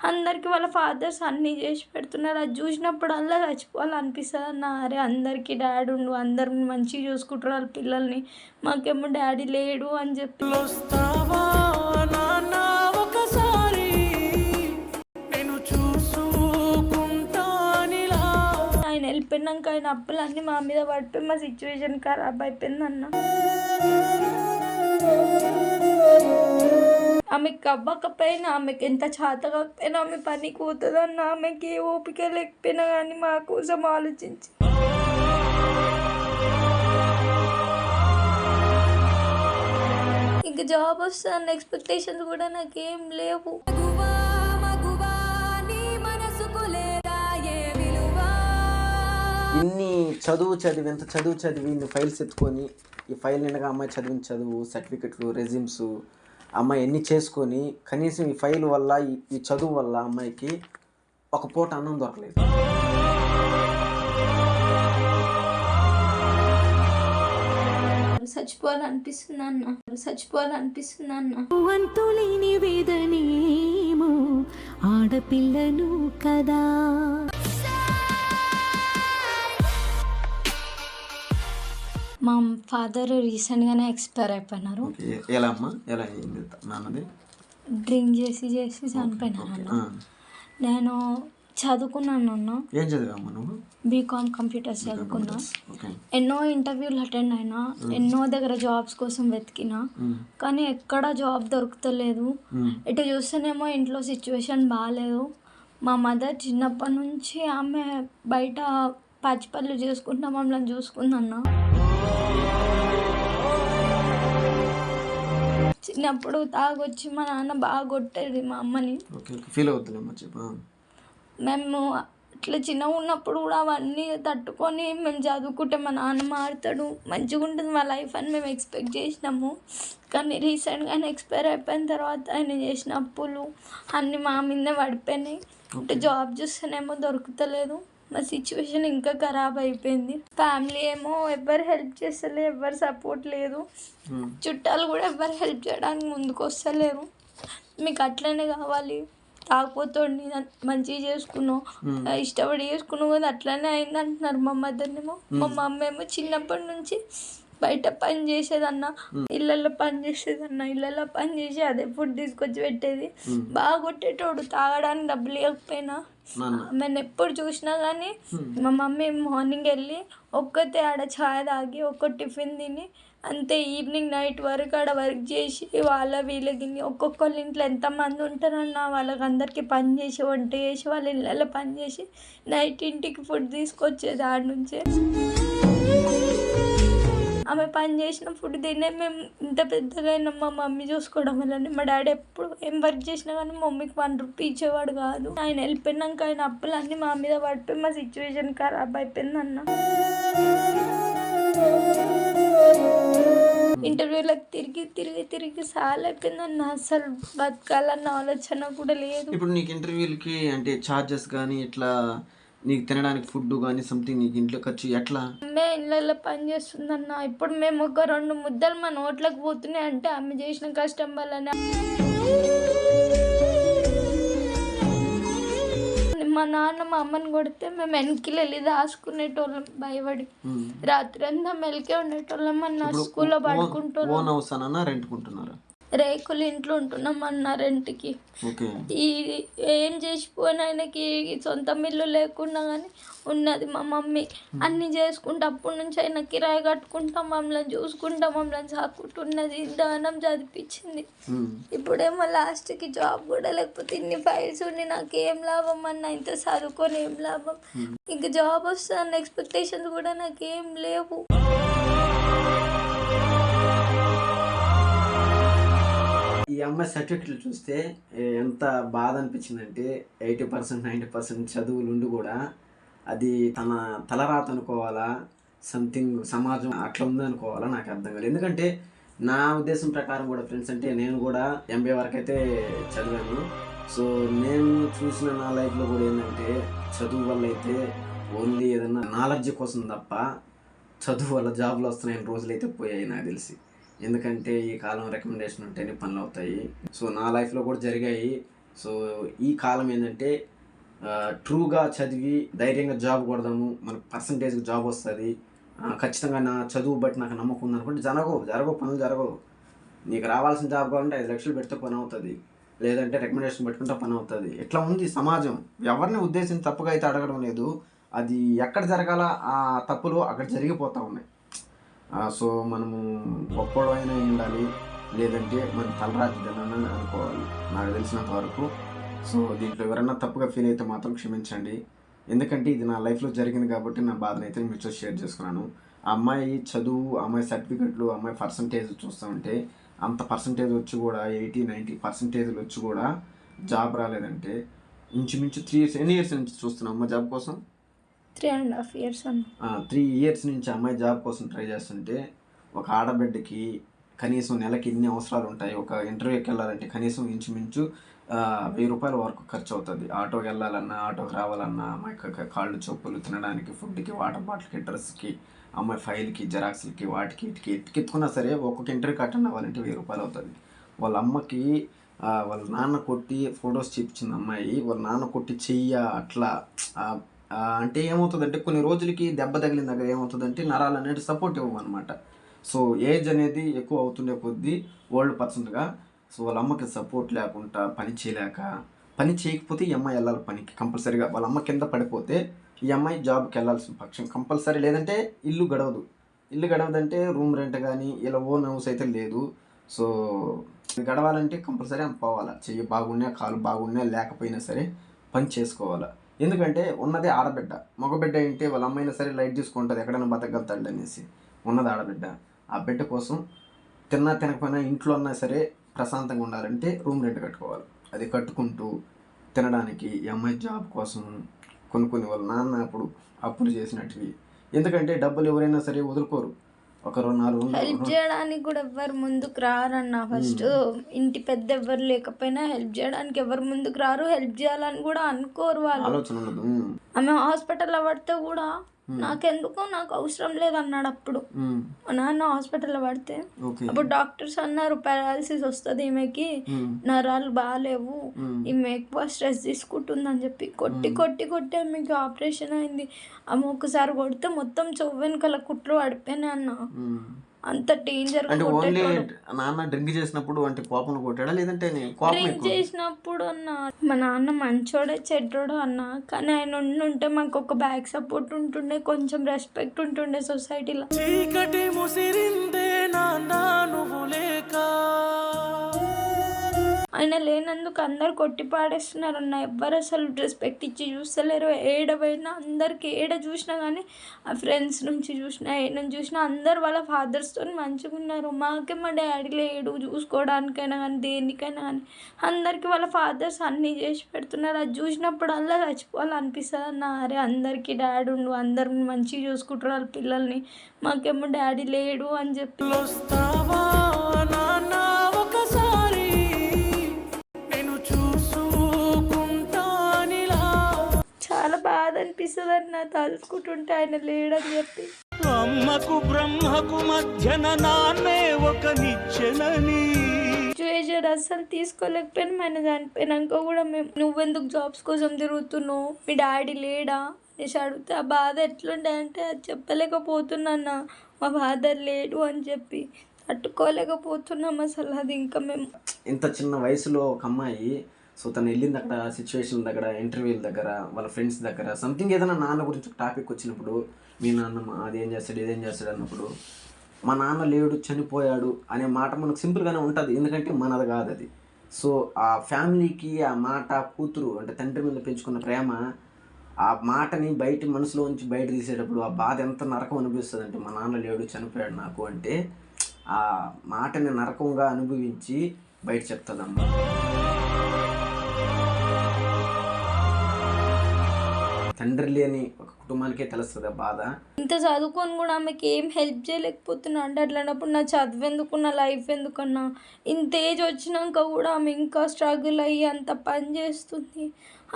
అందరికి వాళ్ళ ఫాదర్స్ అన్నీ చేసి పెడుతున్నారు. అది చూసినప్పుడల్లా చచ్చిపోవాలనిపిస్తుంది అన్న. అరే అందరికీ డాడీ ఉండు, అందరు మంచిగా చూసుకుంటారు వాళ్ళ పిల్లల్ని, మాకేమో డాడీ లేడు అని చెప్పి. ఆయన వెళ్ళిపోయినాక ఆయన అప్పులన్నీ మా మీద పడిపోయి మా సిచ్యువేషన్ ఖరాబ్ అయిపోయిందన్న. ఆమెకి అవ్వకపోయినా, ఆమెకి ఎంత చేత కాకపోయినా ఆమె పనికి పోతుందన్న. ఆమెకి ఏ ఓపిక లేకపోయినా కానీ మా కోసం ఆలోచించి ఇంకా జాబ్ వస్తుందన్న ఎక్స్పెక్టేషన్స్ కూడా నాకేం లేవు. ఇన్ని చదివి ఎంత చదివి ఇన్ని ఫైల్స్ ఎత్తుకొని, ఈ ఫైల్ నిండగా అమ్మాయి చదివిన చదువు, సర్టిఫికెట్లు, రెజ్యూమ్స్ అమ్మాయి ఎన్ని చేసుకొని కనీసం ఈ ఫైల్ వల్ల ఈ చదువు వల్ల అమ్మాయికి ఒక పూట అన్నం దొరకలేదు. చచ్చిపోవాలనిపిస్తుంది అన్న. వంతులేని వేదనేమో ఆడపిల్లను కదా. మా ఫాదర్ రీసెంట్గానే ఎక్స్పైర్ అయిపోయినారు. ఎలా అమ్మా, ఎలా అయింది నాన్నది? డ్రింక్ చేసి చనిపోయినారు అన్న. నేను చదువుకున్నాను అన్న. ఏం చదివామ్మా నువ్వు? బీకామ్ కంప్యూటర్స్ చదువుకున్నా. ఎన్నో ఇంటర్వ్యూలు అటెండ్ అయినా, ఎన్నో దగ్గర జాబ్స్ కోసం వెతికినా, కానీ ఎక్కడ జాబ్ దొరుకుతలేదు. ఇటు చూస్తేనేమో ఇంట్లో సిచ్యువేషన్ బాగాలేదు. మా మదర్ చిన్నప్పటి నుంచి ఆమె బయట పచ్చి పనులు చేసుకుంటా మమ్మల్ని చూసుకుందన్న. చిన్నప్పుడు తాగొచ్చి మా నాన్న బాగా కొట్టేది మా అమ్మని. మేము ఇట్లా చిన్నగా ఉన్నప్పుడు కూడా అవన్నీ తట్టుకొని మేము చదువుకుంటే మా నాన్న మారుతాడు, మంచిగా ఉంటుంది మా లైఫ్ అని మేము ఎక్స్పెక్ట్ చేసినాము. కానీ రీసెంట్గా ఆయన ఎక్స్పైర్ అయిపోయిన తర్వాత ఆయన చేసిన అప్పులు అన్నీ మా మీదే పడిపోయినాయి. అంటే జాబ్ చూస్తేనేమో దొరుకుతలేదు. మా సిచ్యువేషన్ ఇంకా ఖరాబ్ అయిపోయింది. ఫ్యామిలీ ఏమో ఎవరు హెల్ప్ చేస్తలే, ఎవరు సపోర్ట్ లేదు. చుట్టాలు కూడా ఎవరు హెల్ప్ చేయడానికి ముందుకు వస్తలేరు. మీకు అట్లనే కావాలి, తాగిపోతుంది, మంచిగా చేసుకున్నావు, ఇష్టపడి చేసుకున్నావు కదా అట్లనే అయింది అంటున్నారు మా మదర్నేమో. మా మమ్మీ ఏమో చిన్నప్పటి నుంచి బయట పని చేసేదన్న, ఇళ్ళల్లో పని చేసేదన్న, ఇళ్ళల్లో పని చేసి అదే ఫుడ్ తీసుకొచ్చి పెట్టేది. బాగా కొట్టేటోడు, తాగడానికి డబ్బులు ఇవ్వకపోయినా. నేను ఎప్పుడు చూసినా కానీ మా మమ్మీ మార్నింగ్ వెళ్ళి ఒక్కతే ఆడ ఛాయ్ తాగి ఒక్క టిఫిన్ తిని అంతే, ఈవినింగ్ నైట్ వరకు ఆడ వర్క్ చేసి వాళ్ళ వీళ్ళకి ఒక్కొక్కళ్ళ ఇంట్లో ఎంతమంది ఉంటారన్న వాళ్ళకి అందరికీ పని చేసి వంట చేసి వాళ్ళ ఇళ్ళల్లో పని చేసి నైట్ ఇంటికి ఫుడ్ తీసుకొచ్చేది ఆడ నుంచే. ఆమె పని చేసిన ఫుడ్ తినే మేము ఇంత పెద్దగా అయినా మా మమ్మీ చూసుకోవడం వల్ల. మా డాడీ ఎప్పుడు ఏం వర్క్ చేసినా కానీ మమ్మీకి 1 రూపీ ఇచ్చేవాడు కాదు. ఆయన వెళ్ళిపోయినాక ఆయన అప్పులన్నీ మా మీద పడిపోయి మా సిచ్యువేషన్ ఖరాబ్ అయిపోయింది అన్న. ఇంటర్వ్యూలకు తిరిగి సాల్ అయిపోయిందన్న. అసలు బతకాలన్న ఆలోచన కూడా లేదు. ఇప్పుడు నీకు ఇంటర్వ్యూలకి అంటే ఛార్జెస్ కానీ ఇట్లా నీకు తినడానికి ఫుడ్ కానీ సంథింగ్ నీకు ఇంట్లో ఖర్చు ఎట్లా? అమ్మే ఇళ్ళల్లో పని చేస్తుందన్న. ఇప్పుడు మేము ఒక 2 ముద్దలు మా నోట్లకు పోతున్నాయి అంటే ఆమె చేసిన కష్టం వల్లనే. మా నాన్న మా అమ్మని కొడితే మేము వెనక్కి వెళ్ళి దాచుకునేటోళ్ళం భయపడి. రాత్రి అంతా మెలికే ఉండేటోళ్ళం అన్న. స్కూల్లో పడుకుంటున్నాం. రేకులు ఇంట్లో ఉంటున్నాం అన్న రెంట్కి. ఏం చేసిపోయిన ఆయనకి సొంత ఇల్లు లేకుండా కానీ ఉన్నది మా మమ్మీ. అన్నీ చేసుకుంటా అప్పటి నుంచి ఆయన కిరాయి కట్టుకుంటాం, మమ్మల్ని చూసుకుంటాం, మమ్మల్ని సాకుంటున్నది, దానం చదివించింది. ఇప్పుడేమో లాస్ట్కి జాబ్ కూడా లేకపోతే ఇన్ని ఫైల్స్ ఉండి నాకేం లాభం అన్న, ఇంత చదువుకొని ఏం లాభం. ఇంకా జాబ్ వస్తుందన్న ఎక్స్పెక్టేషన్స్ కూడా నాకేం లేవు. ఈ అమ్మాయి సర్టిఫికెట్లు చూస్తే ఎంత బాధ అనిపించిందంటే 80% 90% చదువులు ఉండి కూడా అది తన తలరాత అనుకోవాలా, సంథింగ్ సమాజం అట్లా ఉందనుకోవాలా నాకు అర్థం కాదు. ఎందుకంటే నా ఉద్దేశం ప్రకారం కూడా ఫ్రెండ్స్, అంటే నేను కూడా MBA వరకు అయితే చదివాను. సో నేను చూసిన నా లైఫ్లో కూడా ఏంటంటే చదువు వల్ల అయితే ఓన్లీ ఏదన్నా నాలెడ్జ్ కోసం తప్ప చదువు వల్ల జాబులు వస్తున్నాయని రోజులు అయితే పోయాయి నాకు తెలిసి. ఎందుకంటే ఈ కాలం రికమెండేషన్ ఉంటేనే పనులు అవుతాయి. సో నా లైఫ్లో కూడా జరిగాయి. సో ఈ కాలం ఏంటంటే ట్రూగా చదివి ధైర్యంగా జాబ్ కొడదాము, మనకు పర్సంటేజ్కి జాబ్ వస్తుంది, ఖచ్చితంగా నా చదువు బట్టి నాకు నమ్మకం ఉందనుకుంటే జరగవు పనులు జరగవు. నీకు రావాల్సిన జాబ్ కావాలంటే 5 లక్షలు పెడితే పని అవుతుంది, లేదంటే రికమెండేషన్ పెట్టుకుంటే పని అవుతుంది. ఇట్లా ఉంది సమాజం. ఎవరిని ఉద్దేశించి తప్పుగా అయితే అడగడం లేదు, అది ఎక్కడ జరగాల ఆ తప్పులు అక్కడ జరిగిపోతూ ఉన్నాయి. సో మనము గొప్పడైనా ఉండాలి, లేదంటే మన తలరాజుదనని అనుకోవాలి నాకు తెలిసినంత వరకు. సో దీంట్లో ఎవరైనా తప్పుగా ఫీల్ అయితే మాత్రం క్షమించండి, ఎందుకంటే ఇది నా లైఫ్లో జరిగింది కాబట్టి నా బాధను అయితే మీతో షేర్ చేసుకున్నాను. ఆ అమ్మాయి చదువు, అమ్మాయి సర్టిఫికెట్లు, అమ్మాయి పర్సంటేజ్ చూస్తూ ఉంటే అంత పర్సంటేజ్ వచ్చి కూడా 80-90% వచ్చి కూడా జాబ్ రాలేదంటే ఇంచుమించు 3 years, ఎన్ని ఇయర్స్ నుంచి చూస్తున్నాం అమ్మ జాబ్ కోసం? 3.5 years అన్న. 3 years నుంచి అమ్మాయి జాబ్ కోసం ట్రై చేస్తుంటే ఒక ఆడబిడ్డకి కనీసం నెలకి ఎన్ని అవసరాలు ఉంటాయి? ఒక ఇంటర్వ్యూకి వెళ్ళాలంటే కనీసం ఇంచుమించు 1000 రూపాయల వరకు ఖర్చు అవుతుంది. ఆటోకి వెళ్ళాలన్నా, ఆటోకి రావాలన్నా, అమ్మాయి కాళ్ళు చెప్పులు, తినడానికి, ఫుడ్కి, వాటర్ బాటిల్కి, డ్రెస్కి, అమ్మాయి ఫైల్కి, జెరాక్స్లకి, వాటికి ఇటుకి ఎత్తుకున్నా సరే ఒక్కొక్క ఇంటర్వ్యూకి అటెండ్ అవ్వాలంటే 1000 రూపాయలు అవుతుంది. వాళ్ళ అమ్మకి వాళ్ళ నాన్న కొట్టి ఫొటోస్ చూపించింది అమ్మాయి, వాళ్ళ నాన్న కొట్టి చెయ్య అట్లా అంటే ఏమవుతుందంటే కొన్ని రోజులకి దెబ్బ తగిలిన దగ్గర ఏమవుతుందంటే నరాలు అనేది సపోర్ట్ ఇవ్వమన్నమాట. సో ఏజ్ అనేది ఎక్కువ అవుతుండే కొద్దీ ఓల్డ్ పర్సన్గా, సో వాళ్ళ అమ్మకి సపోర్ట్ లేకుండా పని చేయకపోతే ఈ అమ్మాయి వెళ్ళాలి పనికి కంపల్సరీగా. వాళ్ళ అమ్మ కింద పడిపోతే ఈ అమ్మాయి జాబ్కి వెళ్ళాల్సిన పక్షం కంపల్సరీ, లేదంటే ఇల్లు గడవదంటే రూమ్ రెంట్ కానీ ఇలా ఓన్ హౌస్ అయితే లేదు. సో గడవాలంటే కంపల్సరీ ఆమె పోవాలా, చెయ్యి బాగున్నా కాలు బాగున్నా లేకపోయినా సరే పని చేసుకోవాలా. ఎందుకంటే ఉన్నదే ఆడబిడ్డ. మగబిడ్డ ఏంటి వాళ్ళ అమ్మైనా సరే లైట్ తీసుకుంటుంది, ఎక్కడైనా బతకగలుగుతాడు అనేసి. ఉన్నది ఆడబిడ్డ. ఆ బిడ్డ కోసం తినకపోయినా ఇంట్లో ఉన్నా సరే ప్రశాంతంగా ఉండాలంటే రూమ్ రెంట్ కట్టుకోవాలి. అది కట్టుకుంటూ తినడానికి ఈ అమ్మాయి జాబ్ కోసం కొన్ని వాళ్ళ నాన్న అప్పుడు అప్పులు చేసినట్టువి. ఎందుకంటే డబ్బులు ఎవరైనా సరే వదులుకోరు. ఒక 2-4 హెల్ప్ చేయడానికి కూడా ఎవరు ముందుకు రారన్న. ఫస్ట్ ఇంటి పెద్ద ఎవరు లేకపోయినా హెల్ప్ చేయడానికి ఎవరు ముందుకు రారు, హెల్ప్ చేయాలని కూడా అనుకోరు వాళ్ళు. ఆలోచన ఉండదు. ఆమె హాస్పిటల్లో పడితే కూడా నాకు అవసరం లేదన్నాడు అప్పుడు. మా నాన్న హాస్పిటల్లో పడితే అప్పుడు డాక్టర్స్ అన్నారు పారాలసిస్ వస్తుంది ఈమెకి, నరాలు బాగాలేవు, ఈమె ఎక్కువ స్ట్రెస్ తీసుకుంటుందని చెప్పి కొట్టి ఆమెకి ఆపరేషన్ అయింది. ఆమె ఒకసారి కొడితే మొత్తం చెవు వెనకాల కుట్లు పడిపోయినాయి అన్న. అంత డేంజర్. అంటే ఓన్లీ నాన్న డ్రింక్ చేసినప్పుడు అంటే కోపం కొట్టాడా, లేదంటే డ్రింక్ చేసినప్పుడు అన్న మా నాన్న మంచోడే చెడ్డోడు అన్న, కానీ ఆయన ఉంటే మాకు ఒక బ్యాక్ సపోర్ట్ ఉంటుండే, కొంచెం రెస్పెక్ట్ ఉంటుండే సొసైటీలో. ఆయన లేనందుకు అందరు కొట్టి పాడేస్తున్నారు అన్న. ఎవ్వరు అసలు రెస్పెక్ట్ ఇచ్చి చూస్తలేరు. ఏడవైనా అందరికి చూసినా కానీ ఆ ఫ్రెండ్స్ నుంచి చూసినా చూసినా అందరు వాళ్ళ ఫాదర్స్తో మంచిగా ఉన్నారు. మాకే మా డాడీ లేడు చూసుకోవడానికైనా కానీ దేనికైనా కానీ. అందరికీ వాళ్ళ ఫాదర్స్ అన్నీ చేసి పెడుతున్నారు. అది చూసినప్పుడు అలా చచ్చిపోవాలనిపిస్తుంది అన్న. అరే అందరికీ డాడీ ఉండు, అందరు మంచిగా చూసుకుంటారు వాళ్ళ పిల్లల్ని, మాకేమో డాడీ లేడు అని చెప్పి. చాలా బాధ అనిపిస్తుంది అన్న తలుచుకుంటుంటే ఆయన లేడని చెప్పి. అమ్మకు బ్రహ్మకు మధ్యన నాన్నే ఒక నిచ్చెనని సిచ్యువేషన్ అస్సలు తీసుకోలేకపోయినా. ఆయన చనిపోయినాక కూడా మేము నువ్వెందుకు జాబ్స్ కోసం తిరుగుతున్నావు, మీ డాడీ లేడా అనేసి అడిగితే ఆ బాధ ఎట్లుండే అంటే అది చెప్పలేకపోతున్నా. మా ఫాదర్ లేడు అని చెప్పి తట్టుకోలేకపోతున్నాం అసలు. అది ఇంకా మేము ఇంత చిన్న వయసులో ఒక అమ్మాయి, సో తను వెళ్ళింది అక్కడ సిచ్యువేషన్ దగ్గర, ఇంటర్వ్యూల దగ్గర, వాళ్ళ ఫ్రెండ్స్ దగ్గర సంథింగ్ ఏదైనా నాన్న గురించి ఒక టాపిక్ వచ్చినప్పుడు మీ నాన్న అదేం చేస్తాడు ఇదేం చేస్తాడు అన్నప్పుడు మా నాన్న లేడు చనిపోయాడు అనే మాట మనకు సింపుల్గానే ఉంటుంది, ఎందుకంటే మనది కాదు అది. సో ఆ ఫ్యామిలీకి ఆ మాట కూతురు అంటే తండ్రి మీద పెంచుకున్న ప్రేమ, ఆ మాటని మనసులో నుంచి బయట తీసేటప్పుడు ఆ బాధ ఎంత నరకం అనిపిస్తుంది అంటే మా నాన్న లేడు చనిపోయాడు నాకు అంటే ఆ మాటని నరకంగా అనుభవించి బయట చెప్తుందమ్మ. తండ్రి లేని ఒక కుటుంబానికే తెలుస్తుంది ఆ బాధ. ఇంత చదువుకొని కూడా ఆమెకి ఏం హెల్ప్ చేయలేకపోతున్నా అంటే అట్లాంటప్పుడు నా చదువు ఎందుకు, నా లైఫ్ ఎందుకన్నా. ఇంత ఏజ్ వచ్చినాక కూడా ఆమె ఇంకా స్ట్రగుల్ అయ్యి అంత పని చేస్తుంది.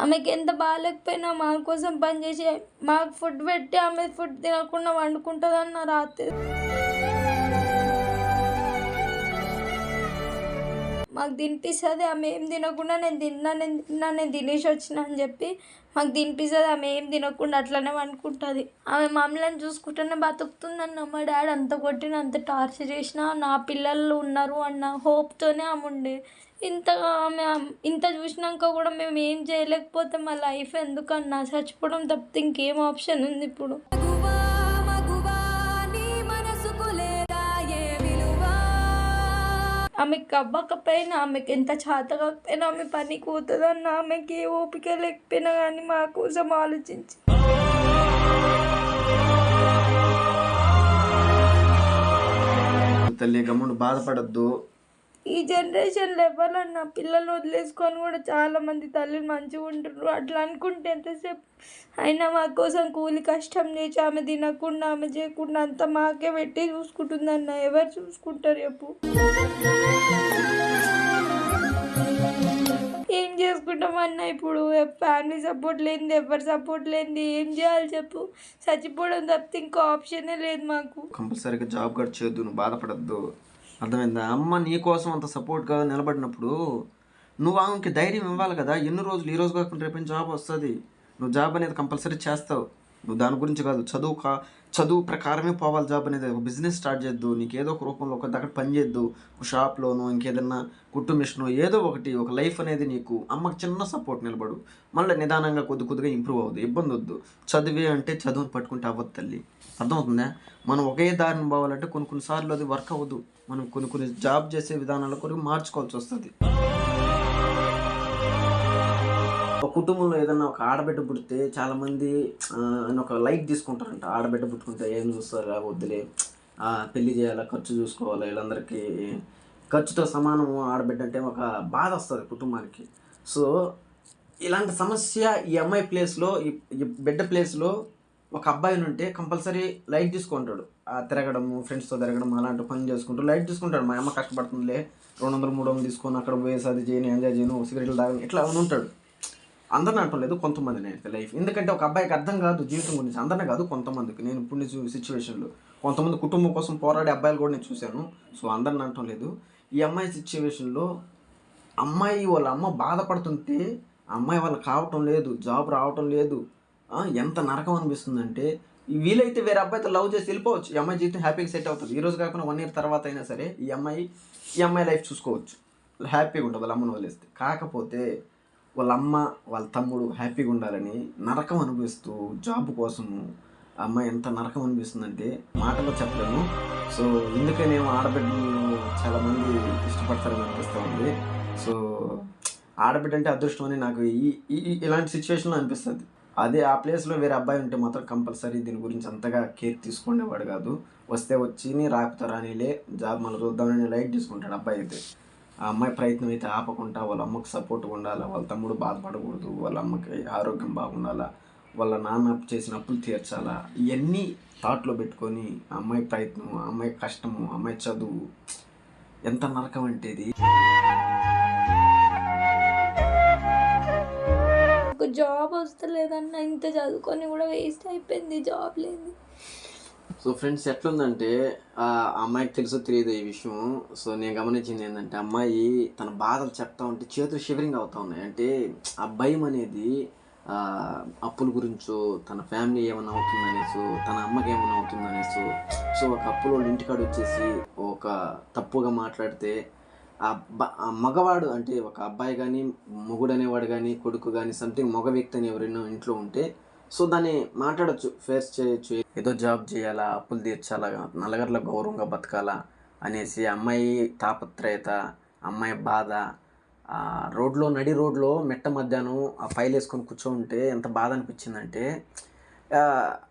ఆమెకి ఎంత బాగాలేకపోయినా మా కోసం పని చేసి మాకు ఫుడ్ పెట్టి ఆమె ఫుడ్ తినకుండా వండుకుంటుందన్న రాత్రి. మాకు తినిపిస్తుంది, ఆమె ఏం తినకుండా నేను తినేసి వచ్చిన అని చెప్పి మాకు తినిపిస్తుంది. ఆమె ఏం తినకుండా అట్లనే అనుకుంటుంది. ఆమె మమ్మల్ని చూసుకుంటూనే బతుకుతుందన్న. మా డాడీ అంత కొట్టిన అంత టార్చర్ చేసినా నా పిల్లలు ఉన్నారు అన్న హోప్తోనే ఆమె ఉండే. ఇంత చూసినాక కూడా మేము ఏం చేయలేకపోతే మా లైఫ్ ఎందుకన్నా చచ్చిపోవడం తప్పితే ఇంకేం ఆప్షన్ ఉంది ఇప్పుడు? ఆమెకి అవ్వకపోయినా, ఆమెకి ఎంత చేత కాకపోయినా ఆమె పనికి పోతుందన్న, ఆమెకి ఏ ఓపిక లేకపోయినా కానీ మా కోసం ఆలోచించి తల్లి గమ్మును బాధపడద్దు. ఈ జనరేషన్లో ఎవరన్నా పిల్లలు వదిలేసుకొని కూడా చాలామంది తల్లిని మంచిగా ఉంటున్నారు. అట్లా అనుకుంటే ఎంతసేపు అయినా మా కోసం కూలి కష్టం చేసి ఆమె తినకుండా ఆమె చేయకుండా అంతా మాకే పెట్టి చూసుకుంటుందన్న. ఎవరు చూసుకుంటారు చెప్పు? ఏం చేసుకుంటామన్నా ఇప్పుడు? ఫ్యామిలీ సపోర్ట్ లేనిది, ఎవరి సపోర్ట్ లేనిది ఏం చేయాలి చెప్పు? చచ్చిపోవడం తప్పితే ఇంకో ఆప్షనే లేదు మాకు. కంపల్సరీగా జాబ్ కట్ చేయొద్దు, నువ్వు బాధపడద్దు, అర్థమైందా? అమ్మ నీ కోసం అంత సపోర్ట్గా నిలబడినప్పుడు నువ్వు ఆమెకి ధైర్యం ఇవ్వాలి కదా. ఎన్ని రోజులు, ఈ రోజు కాకుండా రేపు జాబ్ వస్తుంది, నువ్వు జాబ్ అనేది కంపల్సరీ చేస్తావు. నువ్వు దాని గురించి కాదు, చదువు ప్రకారమే పోవాలి. జాబ్ అనేది ఒక బిజినెస్ స్టార్ట్ చేద్దు, నీకు ఏదో ఒక రూపంలో ఒక దగ్గర పని చేద్దు, ఒక షాప్లోనో ఇంకేదన్నా కుట్టు మిషనో ఏదో ఒకటి, ఒక లైఫ్ అనేది నీకు అమ్మకి చిన్న సపోర్ట్ నిలబడు. మళ్ళీ నిదానంగా కొద్దిగా ఇంప్రూవ్ అవుతుంది, ఇబ్బంది వద్దు. చదివే అంటే చదువుని పట్టుకుంటే అవ్వదు తల్లి, అర్థమవుతుందా? మనం ఒకే దారిని పోవాలంటే కొన్నిసార్లు అది వర్క్ అవ్వదు. మనం కొన్ని జాబ్ చేసే విధానాలు కొరకు మార్చుకోవాల్సి వస్తుంది. ఒక కుటుంబంలో ఏదన్నా ఒక ఆడబిడ్డ పుడితే చాలామంది ఒక లైట్ తీసుకుంటారంట. ఆడబిడ్డ పుట్టుకుంటే ఏం చూస్తారా, వద్దులే, పెళ్లి చేయాలా, ఖర్చు చూసుకోవాలా, వీళ్ళందరికీ ఖర్చుతో సమానము ఆడబిడ్డ అంటే ఒక బాధ వస్తుంది కుటుంబానికి. సో ఇలాంటి సమస్య ఈ అమ్మాయి ప్లేస్లో, ఈ బిడ్డ ప్లేస్లో ఒక అబ్బాయిని ఉంటే కంపల్సరీ లైట్ తీసుకుంటాడు. తిరగడము, ఫ్రెండ్స్తో తిరగడం, అలాంటి పని చేసుకుంటూ లైట్ తీసుకుంటాడు. మా అమ్మ కష్టపడుతుందిలే, 200-300 తీసుకొని అక్కడ పోయేసి అది చేయను, ఎంజాయ్ చేయను, సిగరెట్లు తాగను, ఇట్లా ఉంటాడు. అందరిని అంటం లేదు, కొంతమంది అయితే లైఫ్. ఎందుకంటే ఒక అబ్బాయికి అర్థం కాదు జీవితం గురించి, అందరినీ కాదు కొంతమందికి. నేను ఇప్పుడు సిచ్యువేషన్లో కొంతమంది కుటుంబం కోసం పోరాడే అబ్బాయిలు కూడా నేను చూశాను. సో అందరిని అంటం లేదు. ఈ అమ్మాయి సిచ్యువేషన్లో అమ్మాయి వాళ్ళ అమ్మ బాధపడుతుంటే అమ్మాయి వాళ్ళకి కావటం లేదు, జాబ్ రావటం లేదు, ఎంత నరకం అనిపిస్తుందంటే, వీలైతే వేరే అబ్బాయితో లవ్ చేసి వెళ్ళిపోవచ్చు. ఈ అమ్మాయి జీవితం హ్యాపీగా సెట్ అవుతుంది. ఈ రోజు కాకుండా 1 year తర్వాత అయినా సరే ఈ అమ్మాయి లైఫ్ చూసుకోవచ్చు, హ్యాపీగా ఉంటుంది వాళ్ళ అమ్మను వదిలేస్తే. కాకపోతే వాళ్ళ అమ్మ వాళ్ళ తమ్ముడు హ్యాపీగా ఉండాలని నరకం అనిపిస్తూ జాబ్ కోసము ఆ అమ్మాయి ఎంత నరకం అనిపిస్తుందంటే మాటలో చెప్పలేము. సో ఇందుకనేమో ఆడబిడ్డలు చాలామంది ఇష్టపడతారని అనిపిస్తూ ఉంది. సో ఆడబిడ్డ అంటే అదృష్టం అని నాకు ఇలాంటి సిచ్యువేషన్లో అనిపిస్తుంది. అదే ఆ ప్లేస్లో వేరే అబ్బాయి ఉంటే మాత్రం కంపల్సరీ దీని గురించి అంతగా కేర్ తీసుకునేవాడు కాదు. వస్తే వచ్చి రాకపోతే రానిలే, జాబ్ మళ్ళీ చూద్దామని లైట్ తీసుకుంటాడు అబ్బాయి అయితే. ఆ అమ్మాయి ప్రయత్నం అయితే ఆపకుండా వాళ్ళ అమ్మకి సపోర్ట్గా ఉండాలా, వాళ్ళ తమ్ముడు బాధపడకూడదు, వాళ్ళ అమ్మకి ఆరోగ్యం బాగుండాలా, వాళ్ళ నాన్న చేసిన అప్పులు తీర్చాలా, ఇవన్నీ థాట్లో పెట్టుకొని ఆ అమ్మాయి ప్రయత్నం, ఆ అమ్మాయి కష్టము, ఆ అమ్మాయి చదువు ఎంత నరకం అంటే ఇది. జాబ్ వస్తలేదన్న, ఇంత చదువుకొని కూడా వేస్ట్ అయిపోయింది, జాబ్ లేదు. సో ఫ్రెండ్స్ ఎట్లుందంటే ఆ అమ్మాయికి తెలుసో తెలియదు ఈ విషయం. సో నేను గమనించింది ఏంటంటే అమ్మాయి తన బాధలు చెప్తా ఉంటే చేతులు షివరింగ్ అవుతా ఉన్నాయి. అంటే ఆ భయం అనేది అప్పుల గురించో, తన ఫ్యామిలీ ఏమైనా అవుతుందనేసో, తన అమ్మకి ఏమైనా అవుతుందనేసో. సో ఒక అప్పులో ఇంటికాడ వచ్చేసి ఒక తప్పుగా మాట్లాడితే ఆ మగవాడు అంటే ఒక అబ్బాయి కానీ, మొగుడు అనేవాడు కానీ, కొడుకు కానీ, సంథింగ్ మగ వ్యక్తి అని ఎవరైనా ఇంట్లో ఉంటే సో దాన్ని మాట్లాడచ్చు, ఫేస్ చేయొచ్చు. ఏదో జాబ్ చేయాలా, అప్పులు తీర్చాలా, నలుగురిలో గౌరవంగా బతకాలా అనేసి అమ్మాయి తాపత్రయత, అమ్మాయి బాధ, నడి రోడ్లో మెట్ట మధ్యాహ్నం ఆ ఫైల్ వేసుకొని కూర్చోంటే ఎంత బాధ అనిపించిందంటే,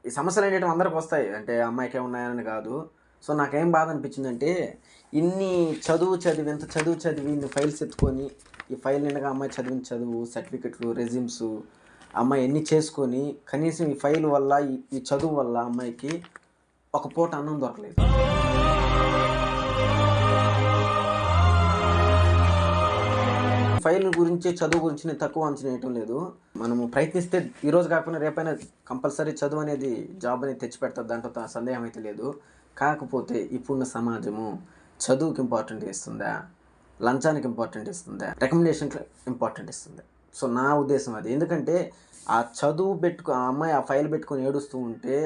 ఈ సమస్యలు అనేవి అందరికి వస్తాయి, అంటే అమ్మాయికే ఉన్నాయని కాదు. సో నాకేం బాధ అనిపించిందంటే, ఇన్ని ఇంత చదివి ఇన్ని ఫైల్స్ ఎత్తుకొని, ఈ ఫైల్ నిండగా అమ్మాయి చదివిన చదువు, సర్టిఫికెట్లు, రెజ్యూమ్స్, అమ్మాయి ఎన్ని చేసుకొని కనీసం ఈ ఫైల్ వల్ల, ఈ చదువు వల్ల అమ్మాయికి ఒక పూట అన్నం దొరకలేదు. ఫైల్ గురించి, చదువు గురించి నేను తక్కువ అంచనా వేయటం లేదు. మనము ప్రయత్నిస్తే ఈరోజు కాకుండా రేపైనా కంపల్సరీ చదువు అనేది, జాబ్ అనేది తెచ్చిపెడతారు, దాంట్లో సందేహం అయితే లేదు. కాకపోతే ఇప్పుడున్న సమాజము చదువుకి ఇంపార్టెంట్ ఇస్తుందా? లంచానికి ఇంపార్టెంట్ ఇస్తుంది, రికమెండేషన్కి ఇంపార్టెంట్ ఇస్తుంది. సో నా ఉద్దేశం అది. ఎందుకంటే ఆ చదువు ఆ అమ్మాయి ఆ ఫైల్ పెట్టుకొని ఏడుస్తూ ఉంటే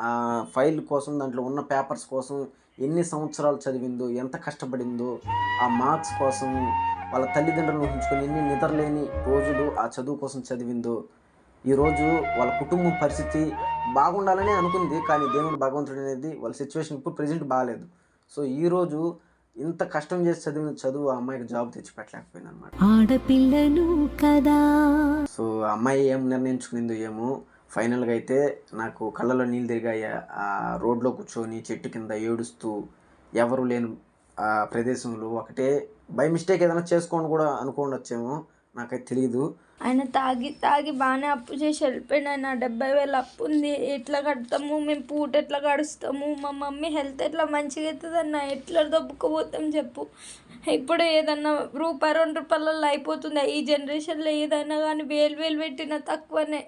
ఆ ఫైల్ కోసం, దాంట్లో ఉన్న పేపర్స్ కోసం ఎన్ని సంవత్సరాలు చదివిందో, ఎంత కష్టపడిందో, ఆ మార్క్స్ కోసం వాళ్ళ తల్లిదండ్రులను ఊహించుకొని ఎన్ని నిద్రలేని రోజులు ఆ చదువు కోసం చదివిందో. ఈరోజు వాళ్ళ కుటుంబం పరిస్థితి బాగుండాలనే అనుకుంది, కానీ దేవుడు భగవంతుడు అనేది వాళ్ళ సిచ్యువేషన్ ఇప్పుడు ప్రజెంట్ బాగాలేదు. సో ఈరోజు ఇంత కష్టం చేసి చదివిన చదువు ఆ అమ్మాయికి జాబ్ తెచ్చిపెట్టలేకపోయింది అనమాట. ఆడపిల్లను కదా. సో ఆ అమ్మాయి ఏం నిర్ణయించుకునిందో ఏమో, ఫైనల్గా అయితే నాకు కళ్ళలో నీళ్ళు తిరిగాయి. ఆ రోడ్లో కూర్చొని చెట్టు కింద ఏడుస్తూ ఎవరు లేని ఆ ప్రదేశంలో ఒకటే బై మిస్టేక్ ఏదైనా చేసుకోండి కూడా అనుకోండొచ్చేమో, నాకైతే తెలియదు. ఆయన తాగి బాగానే అప్పు చేసి వెళ్ళిపోయిన. ఆయన 70,000 అప్పు ఉంది, ఎట్లా కడతాము, మేము పూట ఎట్లా గడుస్తాము, మా మమ్మీ హెల్త్ ఎట్లా మంచిగా అవుతుందన్న, ఎట్లా దొబ్బుకోపోతాం చెప్పు. ఇప్పుడు ఏదన్నా రూపాయి 2 రూపాయలలో అయిపోతుంది. ఈ జనరేషన్లో ఏదైనా కానీ 1,000 పెట్టినా తక్కువనే.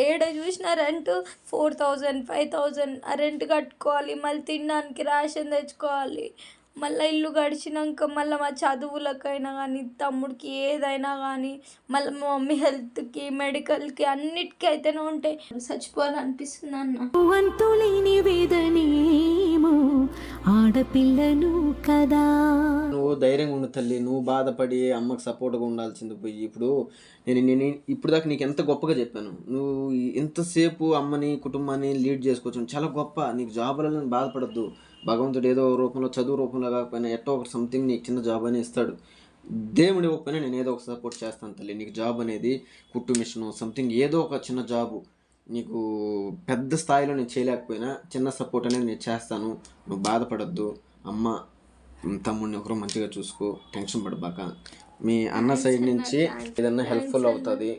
ఏడ చూసినా రెంట్ 4,000 5,000, ఆ రెంట్ కట్టుకోవాలి, మళ్ళీ తినడానికి రేషన్ తెచ్చుకోవాలి, మళ్ళీ ఇల్లు గడిచినాక మళ్ళీ మా చదువులకైనా కానీ, తమ్ముడికి ఏదైనా కానీ, మళ్ళీ మా మమ్మీ హెల్త్కి, మెడికల్కి, అన్నిటికీ అయితేనే ఉంటాయి. చచ్చిపోవాలనిపిస్తుంది అన్న. వంతులేని వేదనేమో ఆడపిల్లను కదా. నువ్వు ధైర్యంగా ఉండు తల్లి, నువ్వు బాధపడి అమ్మకు సపోర్ట్గా ఉండాల్సింది పోయి ఇప్పుడు నేను ఇప్పుడు దాకా నీకు ఎంత గొప్పగా చెప్పాను. నువ్వు ఎంతసేపు అమ్మని కుటుంబాన్ని లీడ్ చేసుకోవచ్చు, చాలా గొప్ప. నీకు జాబులలో బాధపడద్దు. భగవంతుడు ఏదో రూపంలో, చదువు రూపంలో కాకపోయినా ఎట్టో ఒక సంథింగ్ నీకు చిన్న జాబ్ అని ఇస్తాడు. దేవుడు ఇవ్వకపోయినా నేను ఏదో ఒక సపోర్ట్ చేస్తాను తల్లి. నీకు జాబ్ అనేది కుట్టు మిషను సంథింగ్ ఏదో ఒక చిన్న జాబు నీకు పెద్ద స్థాయిలో నేను చేయలేకపోయినా చిన్న సపోర్ట్ అనేది నేను చేస్తాను. నువ్వు బాధపడద్దు. అమ్మ తమ్ముడిని ఒకరు మంచిగా చూసుకో, టెన్షన్ పడబాక. మీ అన్న సైడ్ నుంచి ఏదన్నా హెల్ప్ఫుల్ అవుతుంది.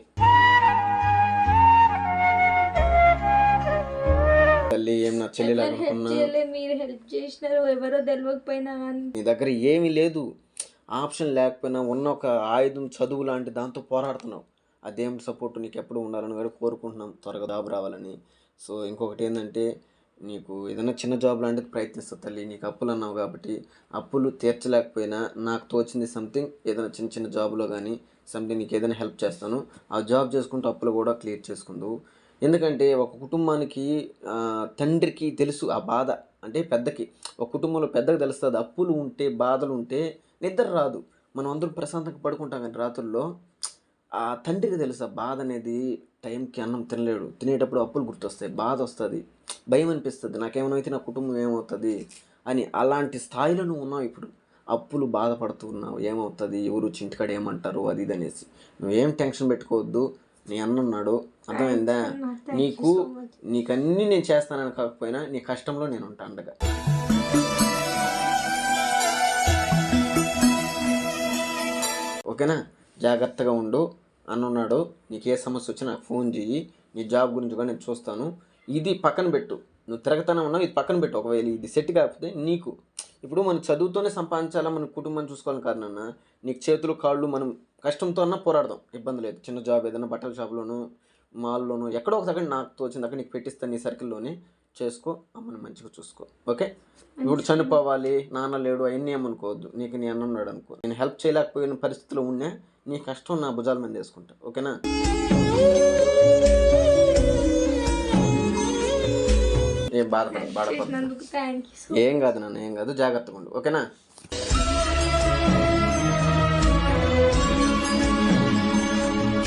తల్లి ఏం నా చెల్లిలాగనుకున్నా మీరు హెల్ప్ చేసినారు, ఎవరో తెలియకపోయినా కానీ. నీ దగ్గర ఏమీ లేదు, ఆప్షన్ లేకపోయినా ఉన్న ఒక ఆయుధం చదువు లాంటి దాంతో పోరాడుతున్నావు. ఆ దేవుడి సపోర్ట్ నీకు ఎప్పుడు ఉండాలని కూడా కోరుకుంటున్నాం, త్వరగా జాబ్ రావాలని. సో ఇంకొకటి ఏంటంటే, నీకు ఏదైనా చిన్న జాబ్ లాంటిది ప్రయత్నిస్తా తల్లి. నీకు అప్పులు అన్నావు కాబట్టి అప్పులు తీర్చలేకపోయినా నాకు తోచింది సంథింగ్ ఏదైనా చిన్న చిన్న జాబ్లో కానీ సంథింగ్ నీకు ఏదైనా హెల్ప్ చేస్తాను. ఆ జాబ్ చేసుకుంటూ అప్పులు కూడా క్లియర్ చేసుకుందావు. ఎందుకంటే ఒక కుటుంబానికి తండ్రికి తెలుసు ఆ బాధ. అంటే పెద్దకి, ఒక కుటుంబంలో పెద్దకి తెలుస్తుంది అప్పులు ఉంటే, బాధలు ఉంటే నిద్ర రాదు. మనం అందరూ ప్రశాంతంగా పడుకుంటాం కానీ రాత్రుల్లో ఆ తండ్రికి తెలుసు ఆ బాధ అనేది. టైంకి అన్నం తినలేడు, తినేటప్పుడు అప్పులు గుర్తొస్తాయి, బాధ వస్తుంది, భయం అనిపిస్తుంది, నాకేమైతే నా కుటుంబం ఏమవుతుంది అని. అలాంటి స్థాయిలో నువ్వు ఉన్నావు ఇప్పుడు. అప్పులు బాధపడుతూ ఉన్నావు, ఏమవుతుంది, ఎవరు చింటికాడ ఏమంటారు అది ఇది అనేసి. నువ్వేం టెన్షన్ పెట్టుకోవద్దు. నీ అన్న ఉన్నాడు, అర్థమైందా? నీకన్నీ నేను చేస్తానని కాకపోయినా నీ కష్టంలో నేను ఉంటాను అండగా. ఓకేనా? జాగ్రత్తగా ఉండు. అన్నున్నాడు, నీకు ఏ సమస్య వచ్చినా నాకు ఫోన్ చెయ్యి. నీ జాబ్ గురించి కూడా నేను చూస్తాను. ఇది పక్కన పెట్టు, నువ్వు తిరగతానే ఉన్నావు, ఇది పక్కన పెట్టు. ఒకవేళ ఇది సెట్ కాకపోతే నీకు ఇప్పుడు మన చదువుతోనే సంపాదించాలా, మన కుటుంబాన్ని చూసుకోవాలని కాదు నాన్న. నీకు చేతులు కాళ్ళు మనం కష్టంతో అన్నా పోరాడదాం, ఇబ్బంది లేదు. చిన్న జాబ్ ఏదైనా బట్టల షాప్లోనూ, మాల్లోనూ, ఎక్కడో ఒక దగ్గర నాకు తోచిన దగ్గర నీకు పెట్టిస్తాను. నీ సర్కిల్లోనే చేసుకో, అమ్మని మంచిగా చూసుకో. ఓకే? ఇప్పుడు చనిపోవాలి, నాన్న లేడు అవన్నీ ఏమనుకోవద్దు. నీకు నీ అన్న ఉన్నాడు అనుకో. నేను హెల్ప్ చేయలేకపోయిన పరిస్థితిలో ఉన్నా నీ కష్టం నా భుజాల మీద వేసుకుంటా. ఓకేనా? ఏం బాధపడదు. ఏం కాదు నాన్న, ఏం కాదు. జాగ్రత్తగా ఉండు. ఓకేనా?